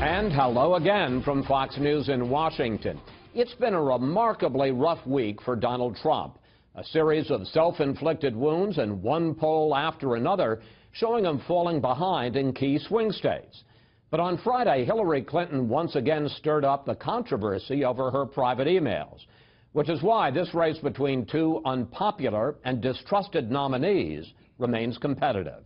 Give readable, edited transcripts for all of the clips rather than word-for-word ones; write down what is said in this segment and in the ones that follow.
And hello again from Fox News in Washington. It's been a remarkably rough week for Donald Trump. A series of self-inflicted wounds and one poll after another showing him falling behind in key swing states. But on Friday, Hillary Clinton once again stirred up the controversy over her private emails, which is why this race between two unpopular and distrusted nominees remains competitive.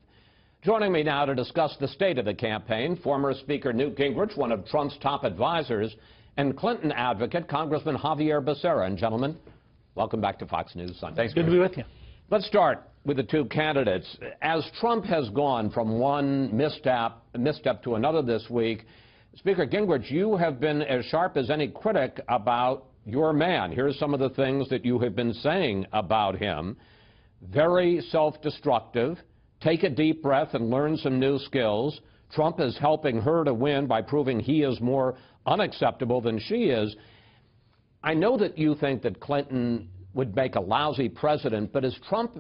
Joining me now to discuss the state of the campaign, former Speaker Newt Gingrich, one of Trump's top advisors, and Clinton advocate Congressman Javier Becerra. And gentlemen, welcome back to Fox News Sunday. Thanks. Good to be with you. Let's start with the two candidates. As Trump has gone from one misstep to another this week, Speaker Gingrich, you have been as sharp as any critic about your man. Here's some of the things that you have been saying about him. Very self-destructive. Take a deep breath and learn some new skills. Trump is helping her to win by proving he is more unacceptable than she is. I know that you think that Clinton would make a lousy president, but is Trump,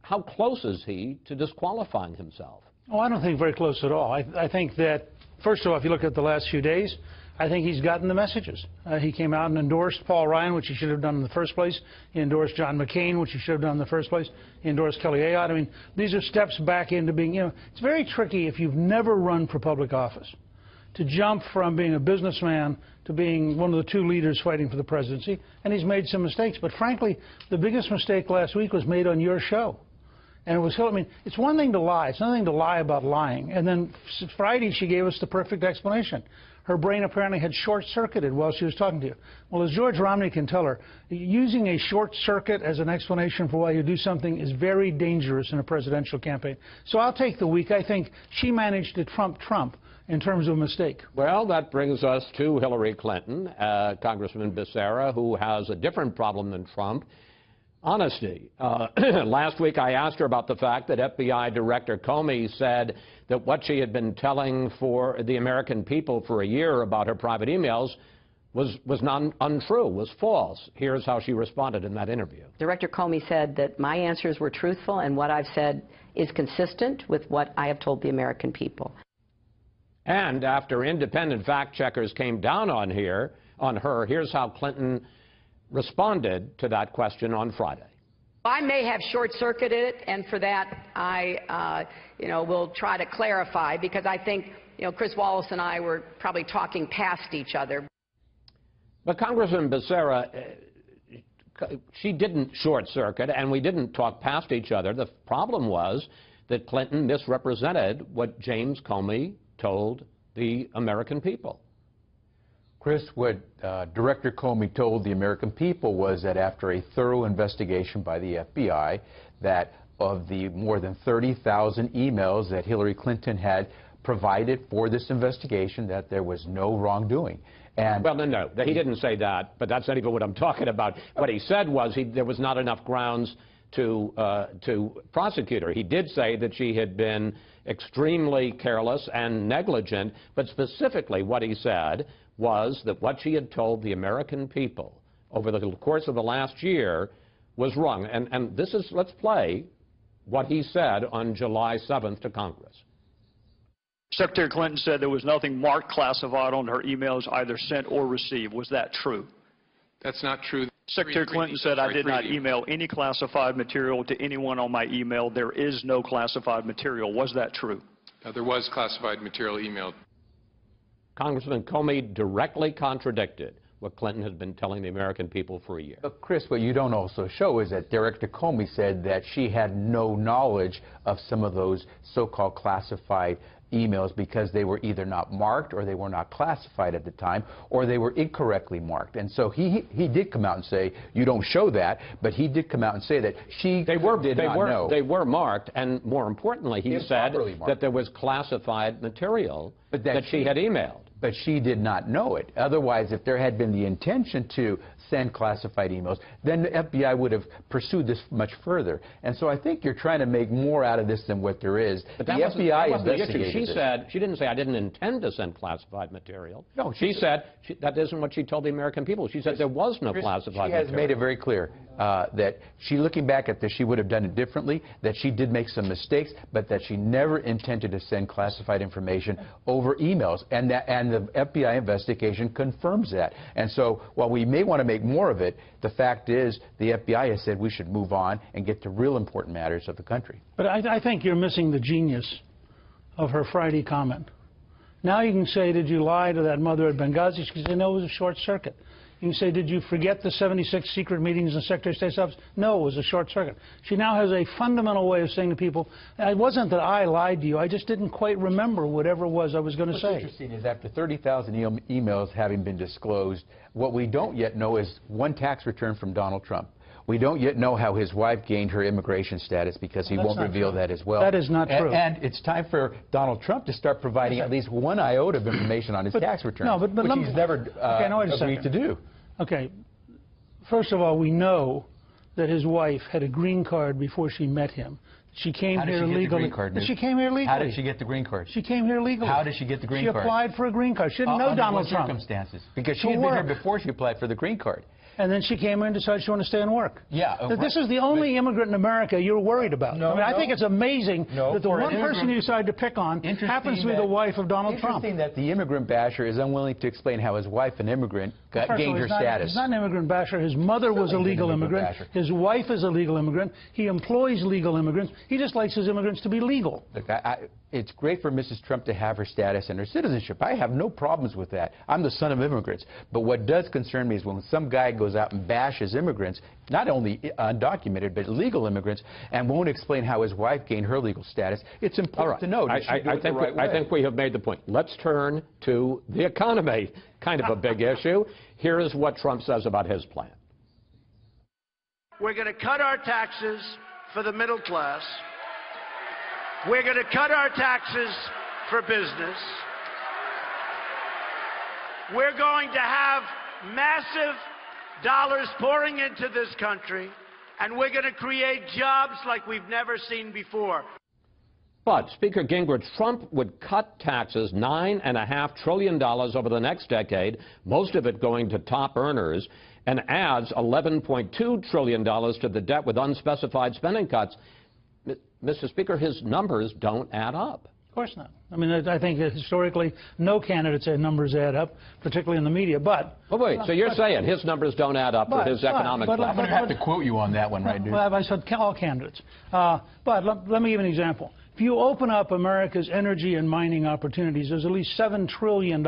how close is he to disqualifying himself? Oh, I don't think very close at all. I think that, first of all, if you look at the last few days, I think he's gotten the messages. He came out and endorsed Paul Ryan, which he should have done in the first place. He endorsed John McCain, which he should have done in the first place. He endorsed Kelly Ayotte. I mean, these are steps back into being, it's very tricky if you've never run for public office to jump from being a businessman to being one of the two leaders fighting for the presidency. And he's made some mistakes. But frankly, the biggest mistake last week was made on your show. And it was, I mean, it's one thing to lie. It's another thing to lie about lying. And then Friday, she gave us the perfect explanation. Her brain apparently had short-circuited while she was talking to you. Well, as George Romney can tell her, using a short circuit as an explanation for why you do something is very dangerous in a presidential campaign. So I'll take the week. I think she managed to trump Trump in terms of a mistake. Well, that brings us to Hillary Clinton, Congressman Becerra, who has a different problem than Trump. Honesty. Last week I asked her about the fact that FBI Director Comey said that what she had been telling for the American people for a year about her private emails was untrue, was false. Here's how she responded in that interview. Director Comey said that my answers were truthful and what I've said is consistent with what I have told the American people. And after independent fact-checkers came down on her, here's how Clinton responded to that question on Friday. I may have short-circuited it, and for that I, will try to clarify, because I think, Chris Wallace and I were probably talking past each other. But Congressman Becerra, she didn't short-circuit, and we didn't talk past each other. The problem was that Clinton misrepresented what James Comey told the American people. Chris, what Director Comey told the American people was that after a thorough investigation by the FBI, that of the more than 30,000 emails that Hillary Clinton had provided for this investigation, that there was no wrongdoing. And well, no, he didn't say that, but that's not even what I'm talking about. What he said was there was not enough grounds to prosecute her. He did say that she had been extremely careless and negligent, but specifically what he said was that what she had told the American people over the course of the last year was wrong. And this is, let's play what he said on July 7th to Congress. Secretary Clinton said there was nothing marked classified on her emails, either sent or received. Was that true? That's not true. Secretary Clinton said I did not email any classified material to anyone on my email. There is no classified material. Was that true? There was classified material emailed. Congressman Comey directly contradicted what Clinton has been telling the American people for a year. But Chris, what you don't also show is that Director Comey said that she had no knowledge of some of those so-called classified emails because they were either not marked or they were not classified at the time or they were incorrectly marked. And so he did come out and say, you don't show that, but he did come out and say that she did not know. They were marked, and more importantly, he said that there was classified material that she had emailed. But she did not know it. Otherwise, if there had been the intention to send classified emails, then the FBI would have pursued this much further. And so I think you're trying to make more out of this than what there is. But the FBI investigated this. She didn't say, I didn't intend to send classified material. No, she said that isn't what she told the American people. She said there was no classified material. She has made it very clear that looking back at this, she would have done it differently, that she did make some mistakes, but that she never intended to send classified information over over emails, and the FBI investigation confirms that. And so while we may want to make more of it, the fact is the FBI has said we should move on and get to real important matters of the country. But I think you're missing the genius of her Friday comment. Now you can say, did you lie to that mother at Benghazi? She can say, no, it was a short circuit. You can say, did you forget the 76 secret meetings in the Secretary of State's office? No, it was a short circuit. She now has a fundamental way of saying to people, it wasn't that I lied to you, I just didn't quite remember whatever it was I was going to say. What's interesting is after 30,000 emails having been disclosed, what we don't yet know is one tax return from Donald Trump. We don't yet know how his wife gained her immigration status because he won't reveal that as well. That is not true. And it's time for Donald Trump to start providing at least one iota of information on his tax return, which he's never agreed to do. Okay. First of all, we know that his wife had a green card before she met him. She came here legally. She came here legally. How did she get the green card? She came here legally. How did she get the green card? She applied for a green card. She didn't know Donald Trump. Under what circumstances? Because she had been here before she applied for the green card. And then she came in and decided she wanted to stay and work. Yeah. This is the only immigrant in America you're worried about. No, I think it's amazing that the one person you decide to pick on happens to be the wife of Donald Trump. Interesting that the immigrant basher is unwilling to explain how his wife, an immigrant, gained her status. He's not an immigrant basher. His mother was a legal immigrant. His wife is a legal immigrant. He employs legal immigrants. He just likes his immigrants to be legal. Look, it's great for Mrs. Trump to have her status and her citizenship. I have no problems with that. I'm the son of immigrants. But what does concern me is when some guy goes out and bashes immigrants, not only undocumented, but legal immigrants, and won't explain how his wife gained her legal status. It's important to know. I think we have made the point. Let's turn to the economy, kind of a big issue. Here is what Trump says about his plan. We're going to cut our taxes for the middle class. We're going to cut our taxes for business. We're going to have massive dollars pouring into this country, and we're going to create jobs like we've never seen before. But, Speaker Gingrich, Trump would cut taxes $9.5 trillion over the next decade, most of it going to top earners, and adds $11.2 trillion to the debt with unspecified spending cuts. Mr. Speaker, his numbers don't add up. Of course not. I mean, I think that historically no candidate said numbers add up, particularly in the media. But wait, so you're saying his numbers don't add up for his economic plan? I'm going to have to quote you on that one, right, dude? Well, I said all candidates. But let me give an example. If you open up America's energy and mining opportunities, there's at least $7 trillion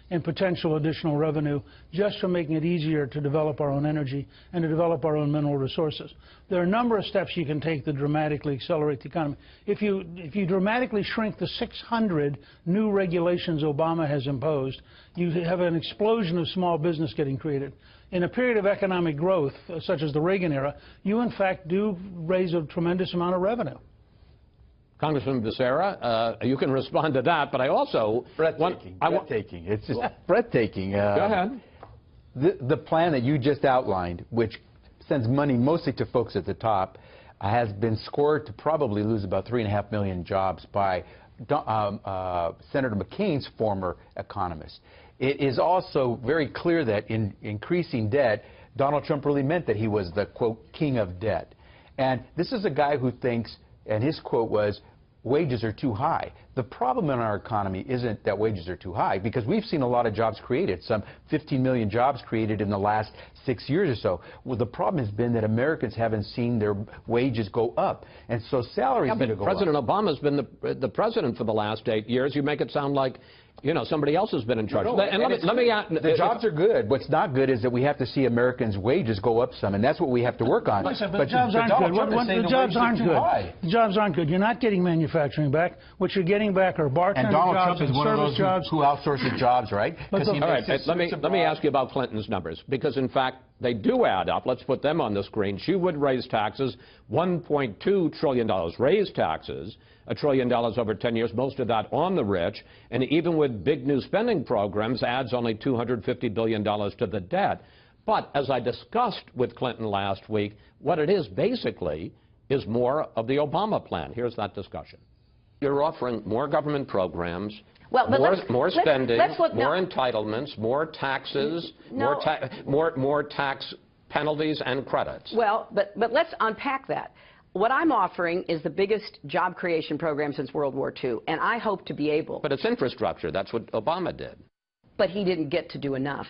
in potential additional revenue just from making it easier to develop our own energy and to develop our own mineral resources. There are a number of steps you can take to dramatically accelerate the economy. If you dramatically shrink the 600 new regulations Obama has imposed, you have an explosion of small business getting created. In a period of economic growth, such as the Reagan era, you in fact do raise a tremendous amount of revenue. Congressman Becerra, you can respond to that, but I also... Breathtaking. It's just breathtaking. Go ahead. The plan that you just outlined, which sends money mostly to folks at the top, has been scored to probably lose about 3.5 million jobs by Senator McCain's former economist. It is also very clear that in increasing debt, Donald Trump really meant that he was the, quote, king of debt. And this is a guy who thinks, and his quote was, wages are too high. The problem in our economy isn't that wages are too high, because we've seen a lot of jobs created, some 15 million jobs created in the last 6 years or so. Well, the problem has been that Americans haven't seen their wages go up, and so salaries need to go up. President Obama's been the president for the last 8 years. You make it sound like, you know, somebody else has been in charge. The jobs are good. What's not good is that we have to see Americans' wages go up some, and that's what we have to work on. Listen, but the jobs aren't good. The jobs aren't good. The jobs aren't good. You're not getting manufacturing back. What you're getting back are bartender jobs and service jobs. Who outsources jobs, right? All right, let me ask you about Clinton's numbers, because in fact they do add up. Let's put them on the screen. She would raise taxes, $1.2 trillion. Raise taxes, $1 trillion over 10 years, most of that on the rich, and even with big new spending programs, adds only $250 billion to the debt. But as I discussed with Clinton last week, what it is basically is more of the Obama plan. Here's that discussion. You're offering more government programs, more spending, more entitlements, more taxes, more tax penalties and credits. Well, but let's unpack that. What I'm offering is the biggest job creation program since World War II, and I hope to be able. But it's infrastructure. That's what Obama did. But he didn't get to do enough.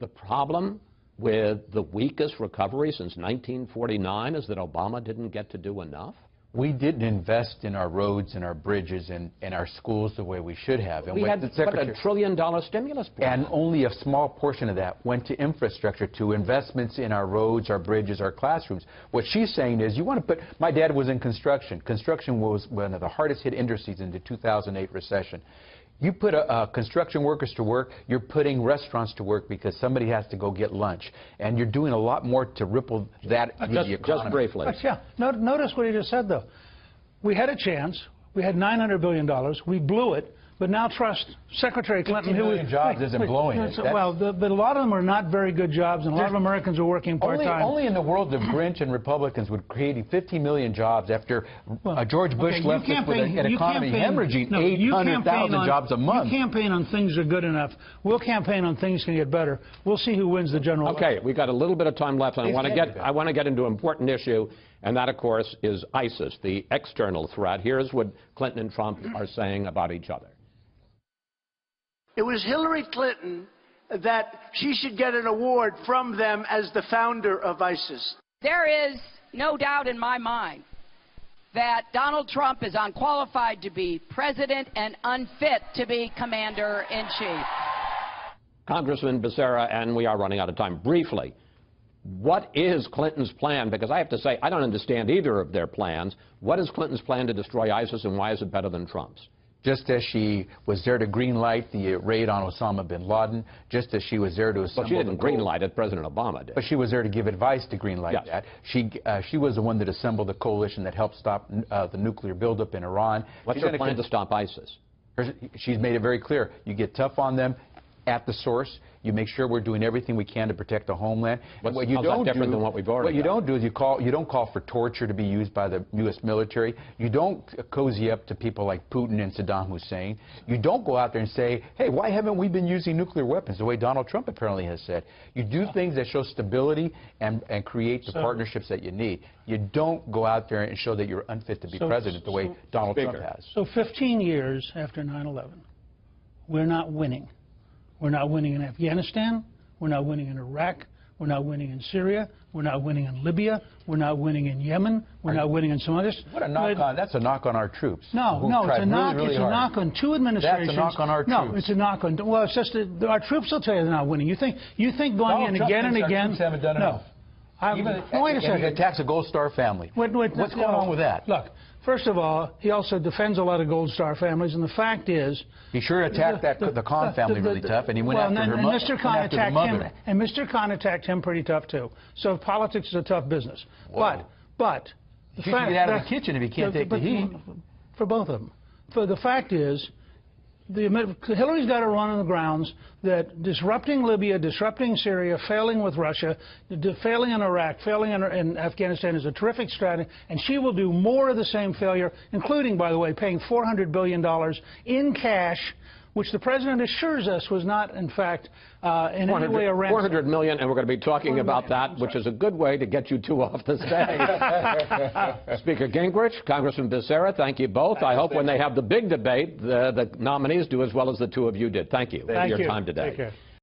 The problem with the weakest recovery since 1949 is that Obama didn't get to do enough? We didn't invest in our roads and our bridges and our schools the way we should have. And we had $1 trillion stimulus plan. And only a small portion of that went to infrastructure, to investments in our roads, our bridges, our classrooms. What she's saying is, you want to put, my dad was in construction. Construction was one of the hardest hit industries in the 2008 recession. You put construction workers to work, you're putting restaurants to work because somebody has to go get lunch. And you're doing a lot more to ripple that in the economy. Just briefly. But yeah, notice what he just said, though. We had a chance. We had $900 billion. We blew it. But now trust Secretary Clinton, 50 million jobs isn't blowing it. Well, but a lot of them are not very good jobs, and a lot of Americans are working part-time. Only in the world of Grinch and Republicans would create 50 million jobs after George Bush left us with an economy hemorrhaging 800,000 jobs a month. You campaign on things that are good enough. We'll campaign on things can get better. We'll see who wins the general election. Okay, we've got a little bit of time left. I want to get into an important issue, and that, of course, is ISIS, the external threat. Here's what Clinton and Trump are saying about each other. It was Hillary Clinton that she should get an award from them as the founder of ISIS. There is no doubt in my mind that Donald Trump is unqualified to be president and unfit to be commander-in-chief. Congressman Becerra, and we are running out of time. Briefly, what is Clinton's plan? Because I have to say, I don't understand either of their plans. What is Clinton's plan to destroy ISIS, and why is it better than Trump's? Just as she was there to greenlight the raid on Osama bin Laden, just as she was there to assemble. Well, she didn't greenlight it, President Obama did. But she was there to give advice to greenlight that. She was the one that assembled the coalition that helped stop the nuclear buildup in Iran. What's her plan to stop ISIS? She's made it very clear. You get tough on them at the source. You make sure we're doing everything we can to protect the homeland. What you don't do, different than what we've already What you don't do is you don't call for torture to be used by the U.S. military. You don't cozy up to people like Putin and Saddam Hussein. You don't go out there and say, hey, why haven't we been using nuclear weapons, the way Donald Trump apparently has said. You do things that show stability and create the partnerships that you need. You don't go out there and show that you're unfit to be president the way Donald Trump has. So 15 years after 9/11, we're not winning. We're not winning in Afghanistan. We're not winning in Iraq. We're not winning in Syria. We're not winning in Libya. We're not winning in Yemen. We're not winning in some others. What a knock on! That's a knock on our troops. No, it's a knock. It's a knock on two administrations. That's a knock on our troops. No, it's a knock on. Well, it's just that our troops will tell you they're not winning. You think going in again and again? Troops haven't done enough. Wait a second. He attacks a Gold Star family. What's going on with that? Look. First of all, he also defends a lot of Gold Star families, and the fact is... He sure attacked the Khan family really tough, and he went after her mother. And Mr. Khan attacked him pretty tough, too. So politics is a tough business. Whoa. But... You should get out of the kitchen if he can't take the heat. For both of them. The fact is... Hillary's got to run on the grounds that disrupting Libya, disrupting Syria, failing with Russia, failing in Iraq, failing in Afghanistan is a terrific strategy, and she will do more of the same failure, including, by the way, paying $400 billion in cash, which the president assures us was not, in fact, in any way a ransom. $400 million, and we're going to be talking about that, which is a good way to get you two off the stage. Speaker Gingrich, Congressman Becerra, thank you both. I hope when they have the big debate, the nominees do as well as the two of you did. Thank you for your time today. Take care.